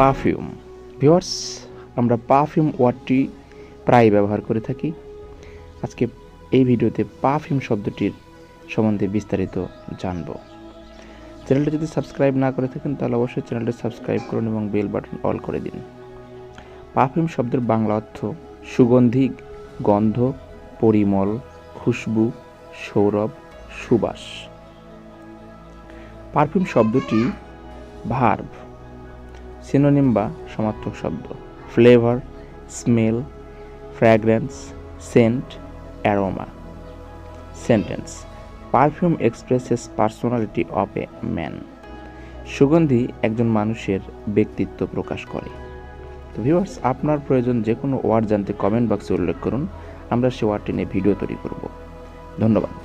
Perfume. Viewers, আমরা perfume ওয়ার্ডটি প্রায় ব্যবহার করে থাকি। আজকে এই ভিডিওতে পারফিউম শব্দটির সম্বন্ধে বিস্তারিত জানব। চ্যানেলটি যদি সাবস্ক্রাইব না করে থাকেন তাহলে অবশ্যই চ্যানেলটি সাবস্ক্রাইব করুন এবং বেল বাটন অল করে দিন। পারফিউম শব্দের বাংলা অর্থ সুগন্ধি, গন্ধ, পরিমল, খুশবু, সৌরভ, সুবাস। পারফিউম শব্দটি ভার্ব, সিনোনিম বা সমার্থক শব্দ। Flavour, smell, fragrance, scent, aroma. Sentence: perfume expresses personality of a man. সুগন্ধি একজন মানুষের ব্যক্তিত্ব প্রকাশ করে। তো ভিউয়ার্স, আপনার প্রয়োজন যে কোনো ওয়ার্ড জানতে কমেন্ট বক্সে উল্লেখ করুন, আমরা সে ওয়ার্ডটি নিয়ে ভিডিও তৈরি করব। ধন্যবাদ।